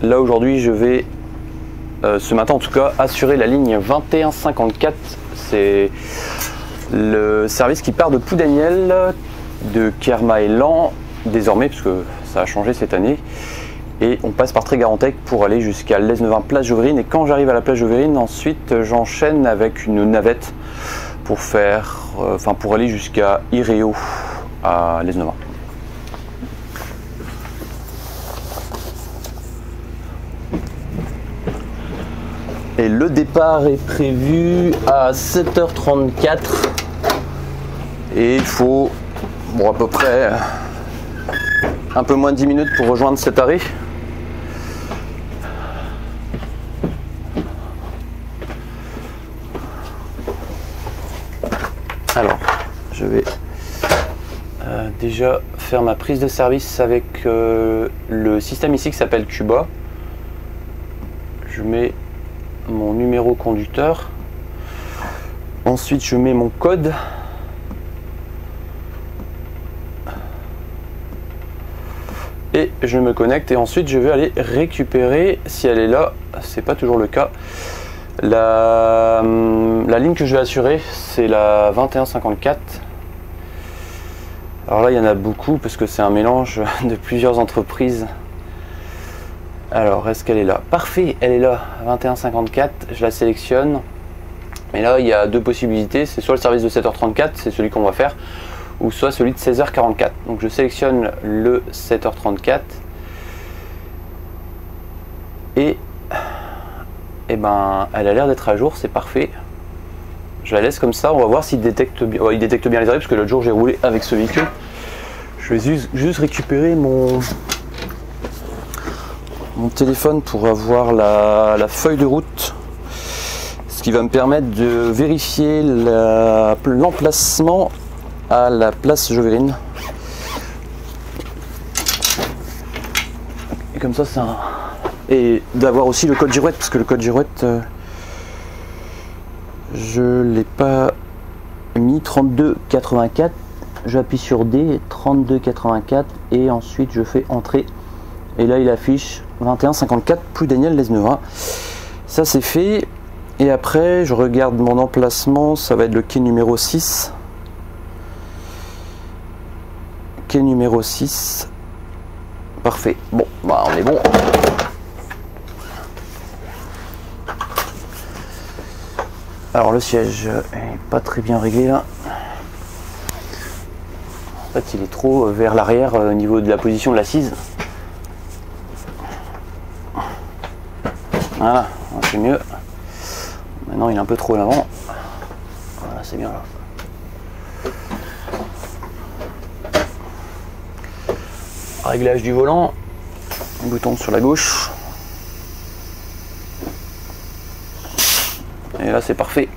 là aujourd'hui je vais, ce matin en tout cas, assurer la ligne 2154. C'est le service qui part de Ploudaniel, de Kermaélan désormais, puisque ça a changé cette année. Et on passe par Trégarantec pour aller jusqu'à Lesneven, place Joverine. Et quand j'arrive à la place Joverine, ensuite j'enchaîne avec une navette pour faire, pour aller jusqu'à Iréo à Lesneven. Et le départ est prévu à 7h34 et il faut à peu près un peu moins de 10 minutes pour rejoindre cet arrêt. Alors, je vais déjà faire ma prise de service avec le système ici qui s'appelle Cuba. Je mets mon numéro conducteur, ensuite je mets mon code, et je me connecte et ensuite je vais aller récupérer, si elle est là, c'est pas toujours le cas, la ligne que je vais assurer, c'est la 2154. Alors là il y en a beaucoup parce que c'est un mélange de plusieurs entreprises. Alors, est-ce qu'elle est là? Parfait, elle est là, 2154, je la sélectionne. Mais là, il y a deux possibilités, c'est soit le service de 7h34, c'est celui qu'on va faire, ou soit celui de 16h44. Donc je sélectionne le 7h34. Et ben, elle a l'air d'être à jour, c'est parfait. Je la laisse comme ça, on va voir s'il détecte bien, il détecte bien les arrêts, parce que l'autre jour j'ai roulé avec ce véhicule. Je vais juste récupérer mon téléphone pour avoir la feuille de route, ce qui va me permettre de vérifier l'emplacement à la place Joverine. Et comme ça, et d'avoir aussi le code girouette, parce que le code girouette, je l'ai pas mis. 3284, j'appuie sur D, 3284, et ensuite je fais entrer. Et là il affiche 2154 Ploudaniel Lesneven. Ça c'est fait. Et après je regarde mon emplacement, ça va être le quai numéro 6. Quai numéro 6. Parfait. Bon, bah on est bon. Alors le siège est pas très bien réglé là. En fait il est trop vers l'arrière au niveau de la position de l'assise. Voilà, c'est mieux. Maintenant il est un peu trop à l'avant. Voilà, c'est bien là. Réglage du volant, bouton sur la gauche. Et là c'est parfait.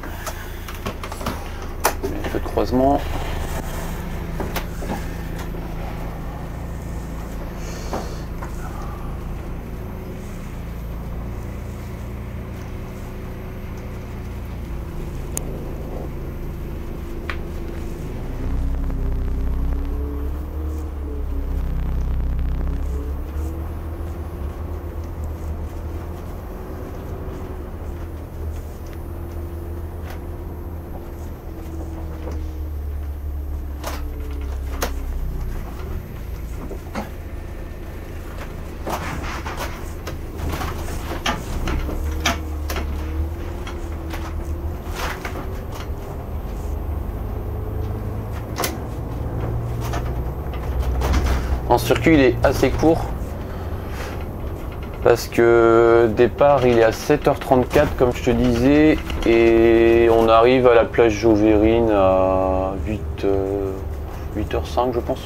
Les feux de croisement. En circuit il est assez court parce que départ il est à 7h34 comme je te disais et on arrive à la plage Joverine à 8h05 je pense.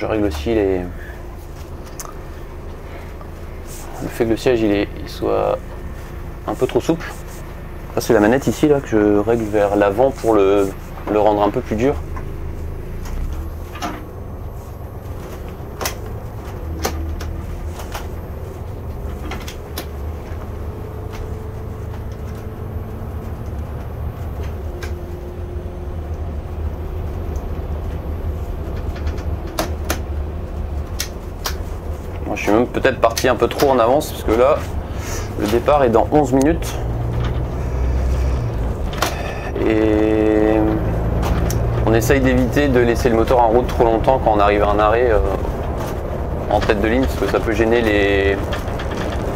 je règle aussi le fait que le siège il soit un peu trop souple. Ça c'est la manette ici là que je règle vers l'avant pour le rendre un peu plus dur. Je suis même peut-être parti un peu trop en avance parce que là le départ est dans 11 minutes et on essaye d'éviter de laisser le moteur en route trop longtemps quand on arrive à un arrêt en tête de ligne parce que ça peut gêner les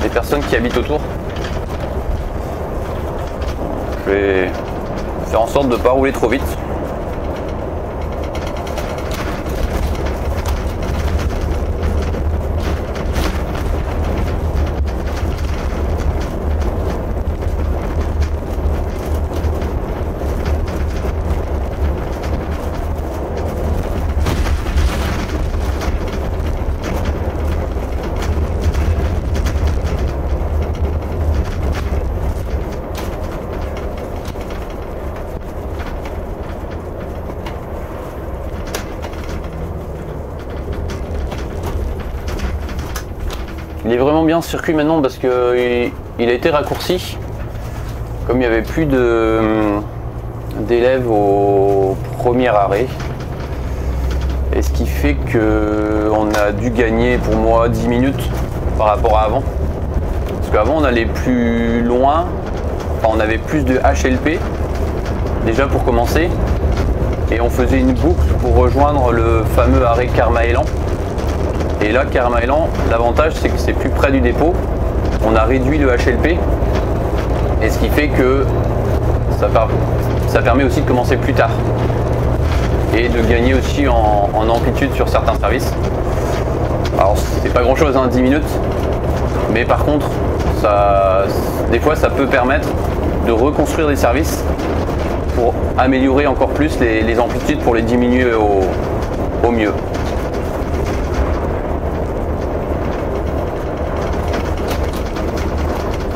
personnes qui habitent autour. Je vais faire en sorte de ne pas rouler trop vite. Il est vraiment bien ce circuit maintenant parce qu'il a été raccourci. Comme il n'y avait plus d'élèves au premier arrêt. Et ce qui fait qu'on a dû gagner pour moi 10 minutes par rapport à avant. Parce qu'avant on allait plus loin, enfin, on avait plus de HLP déjà pour commencer. Et on faisait une boucle pour rejoindre le fameux arrêt Kermaélan. Et là, Kermaélan, l'avantage c'est que c'est plus près du dépôt. On a réduit le HLP. Et ce qui fait que ça permet aussi de commencer plus tard. Et de gagner aussi en amplitude sur certains services. Alors c'est pas grand chose, hein, 10 minutes. Mais par contre, des fois ça peut permettre de reconstruire des services pour améliorer encore plus les amplitudes pour les diminuer au mieux.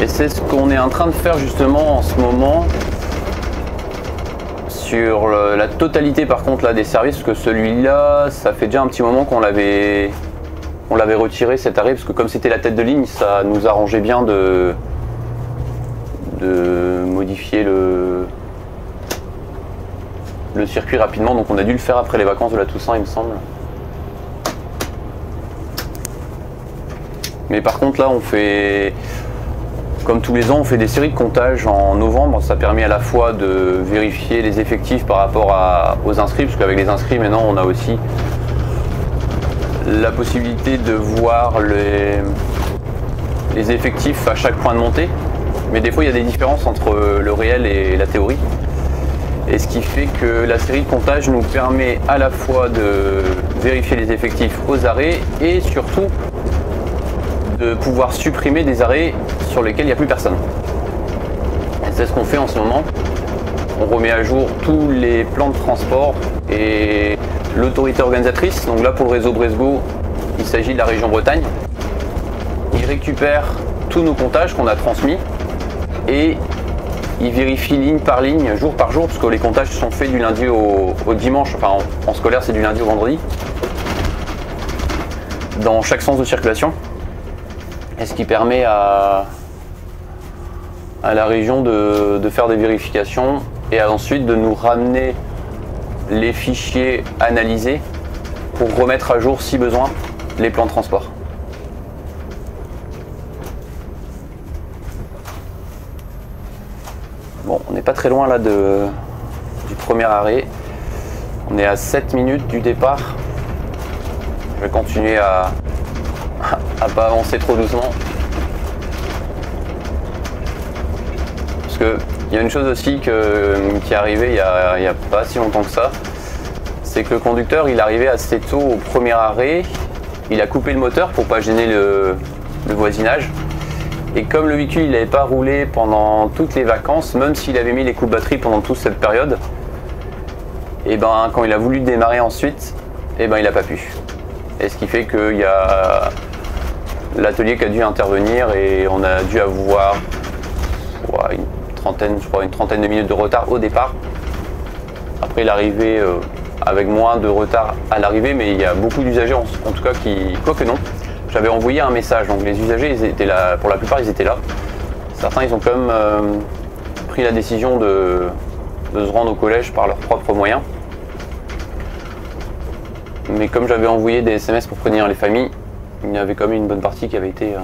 Et c'est ce qu'on est en train de faire justement en ce moment sur la totalité par contre là des services, parce que celui-là, ça fait déjà un petit moment qu'on l'avait retiré cet arrêt, parce que comme c'était la tête de ligne, ça nous arrangeait bien de modifier le circuit rapidement, donc on a dû le faire après les vacances de la Toussaint il me semble. Mais par contre là on fait... Comme tous les ans, on fait des séries de comptages en novembre. Ça permet à la fois de vérifier les effectifs par rapport aux inscrits, parce qu'avec les inscrits, maintenant, on a aussi la possibilité de voir les effectifs à chaque point de montée. Mais des fois, il y a des différences entre le réel et la théorie. Et ce qui fait que la série de comptages nous permet à la fois de vérifier les effectifs aux arrêts et surtout de pouvoir supprimer des arrêts sur lesquels il n'y a plus personne. C'est ce qu'on fait en ce moment. On remet à jour tous les plans de transport et l'autorité organisatrice. Donc là pour le réseau Bresgo, il s'agit de la région Bretagne. Il récupère tous nos comptages qu'on a transmis et il vérifie ligne par ligne, jour par jour, parce que les comptages sont faits du lundi au dimanche, enfin en scolaire c'est du lundi au vendredi, dans chaque sens de circulation. Et ce qui permet à la région de faire des vérifications et ensuite de nous ramener les fichiers analysés pour remettre à jour, si besoin, les plans de transport. Bon, on n'est pas très loin là du premier arrêt. On est à 7 minutes du départ. Je vais continuer à pas avancer trop doucement. Parce que il y a une chose aussi qui est arrivée il y a pas si longtemps que ça. C'est que le conducteur il est arrivé assez tôt au premier arrêt. Il a coupé le moteur pour pas gêner le voisinage. Et comme le véhicule il n'avait pas roulé pendant toutes les vacances, même s'il avait mis les coups de batterie pendant toute cette période, et ben quand il a voulu démarrer ensuite, et ben il n'a pas pu. Et ce qui fait qu'il y a l'atelier qui a dû intervenir et on a dû avoir une trentaine de minutes de retard au départ. Après il est arrivé avec moins de retard à l'arrivée, mais il y a beaucoup d'usagers en tout cas qui... Quoique non, j'avais envoyé un message, donc les usagers ils étaient là, pour la plupart ils étaient là. Certains ils ont quand même pris la décision de se rendre au collège par leurs propres moyens. Mais comme j'avais envoyé des SMS pour prévenir les familles, il y avait quand même une bonne partie qui avait été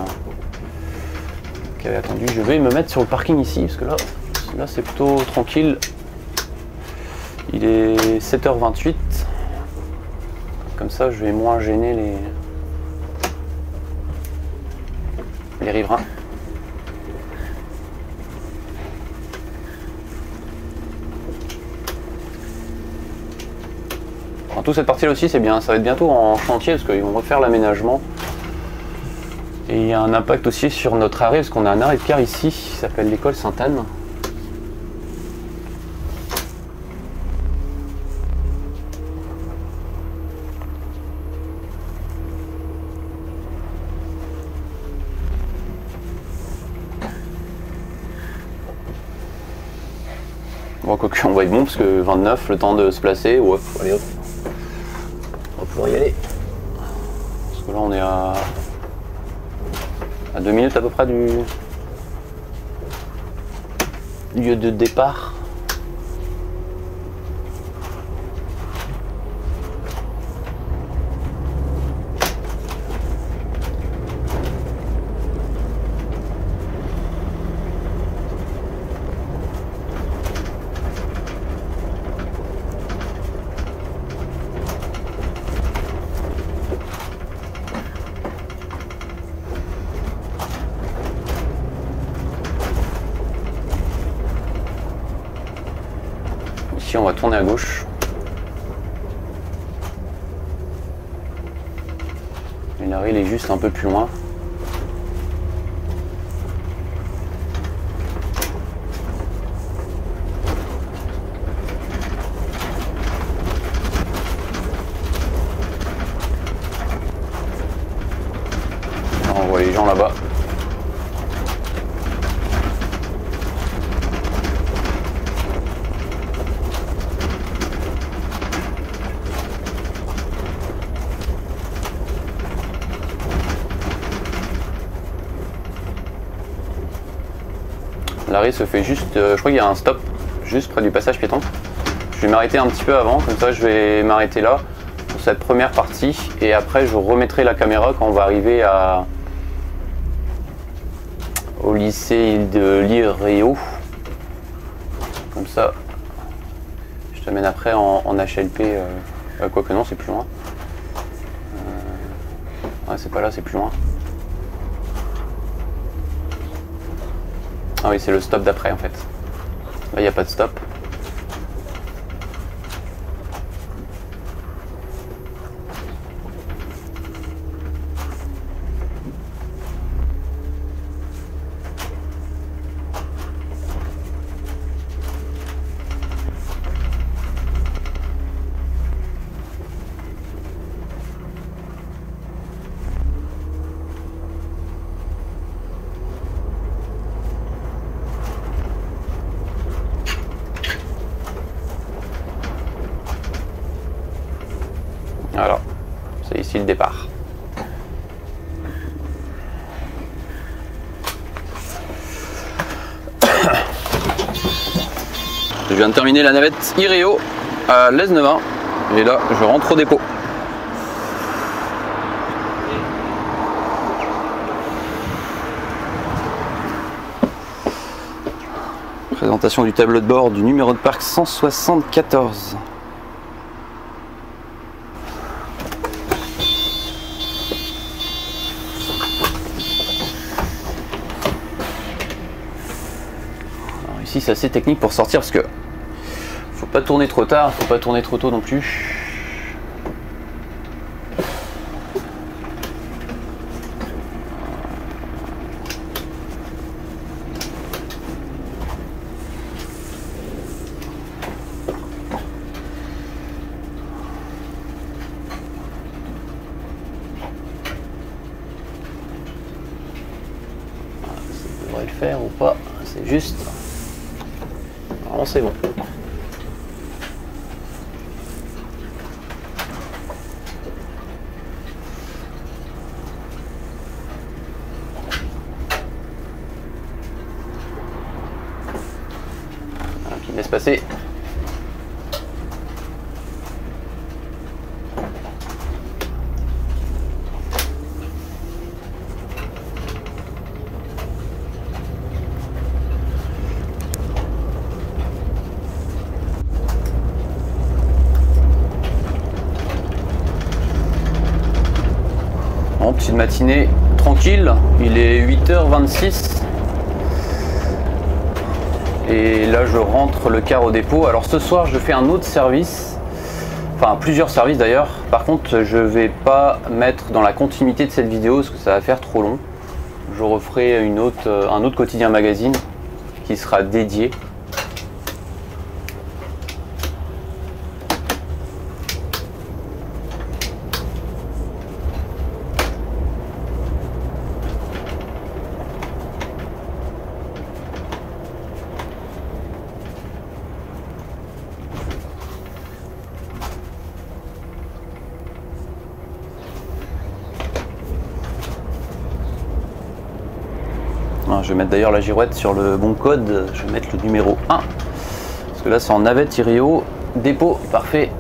qui avait attendu. Je vais me mettre sur le parking ici parce que là c'est plutôt tranquille. Il est 7h28. Comme ça je vais moins gêner les riverains. Toute cette partie là aussi c'est bien, ça va être bientôt en chantier parce qu'ils vont refaire l'aménagement. Et il y a un impact aussi sur notre arrêt parce qu'on a un arrêt de car ici qui s'appelle l'école Sainte-Anne. Bon, quoique on va être bon parce que 29, le temps de se placer, ouais, allez hop. On va pouvoir y aller. Parce que là on est à 2 minutes à peu près du lieu de départ. Ici, on va tourner à gauche. Et l'arrêt, il est juste un peu plus loin. On voit les gens là-bas. L'arrêt se fait juste, je crois qu'il y a un stop juste près du passage piéton. Je vais m'arrêter un petit peu avant, comme ça je vais m'arrêter là pour cette première partie et après je remettrai la caméra quand on va arriver au lycée de l'Iréo. Comme ça, je t'amène après en HLP, quoique non c'est plus loin. Ouais c'est pas là, c'est plus loin. Ah oui, c'est le stop d'après en fait. Là, il n'y a pas de stop. Voilà, c'est ici le départ. Je viens de terminer la navette Iréo à Lesneven et là je rentre au dépôt. Présentation du tableau de bord du numéro de parc 174. Ici c'est assez technique pour sortir parce que faut pas tourner trop tard, faut pas tourner trop tôt non plus. faire ou pas, c'est juste. Normalement c'est bon. Un petit laisse passer. Bon, petite matinée tranquille, il est 8h26 et là je rentre le car au dépôt. Alors ce soir je fais un autre service, enfin plusieurs services d'ailleurs. Par contre je vais pas mettre dans la continuité de cette vidéo parce que ça va faire trop long. Je referai un autre quotidien magazine qui sera dédié. Je vais mettre d'ailleurs la girouette sur le bon code, je vais mettre le numéro 1 parce que là c'est en navette Irio, dépôt parfait.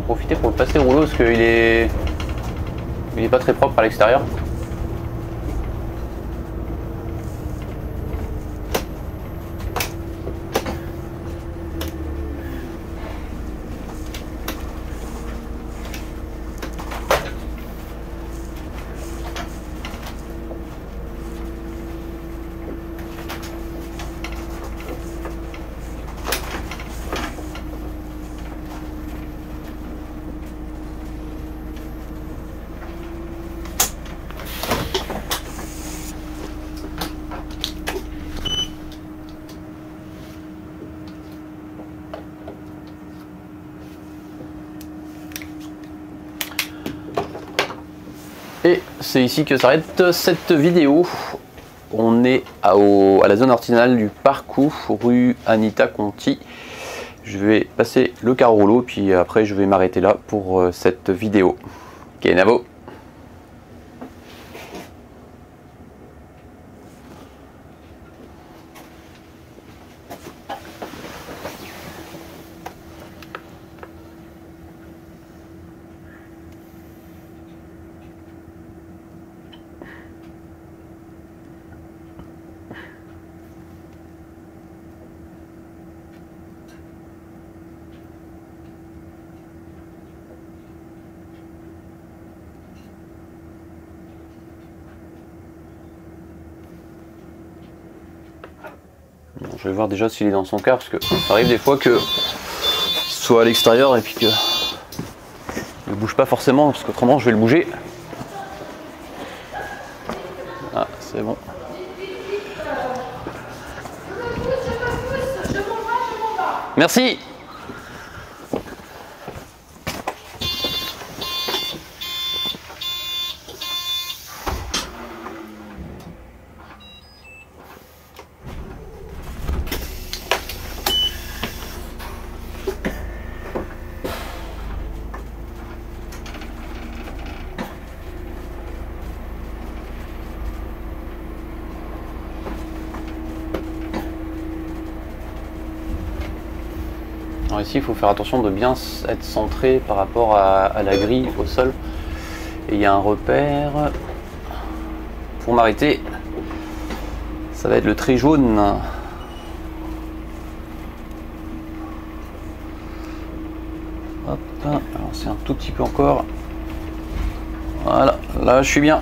profiter pour le passer au rouleau parce qu'il est... il est pas très propre à l'extérieur. Et c'est ici que s'arrête cette vidéo. On est à la zone artisanale du Parcours, rue Anita Conti. Je vais passer le carreau rouleau, puis après je vais m'arrêter là pour cette vidéo. Kenavo. Bon, je vais voir déjà s'il est dans son quart, parce que ça arrive des fois que soit à l'extérieur et puis que ne bouge pas forcément, parce qu'autrement je vais le bouger. Ah, c'est bon. Merci. Alors ici, il faut faire attention de bien être centré par rapport à la grille au sol. Et il y a un repère pour m'arrêter. Ça va être le trait jaune. Hop, alors c'est un tout petit peu encore. Voilà, là je suis bien.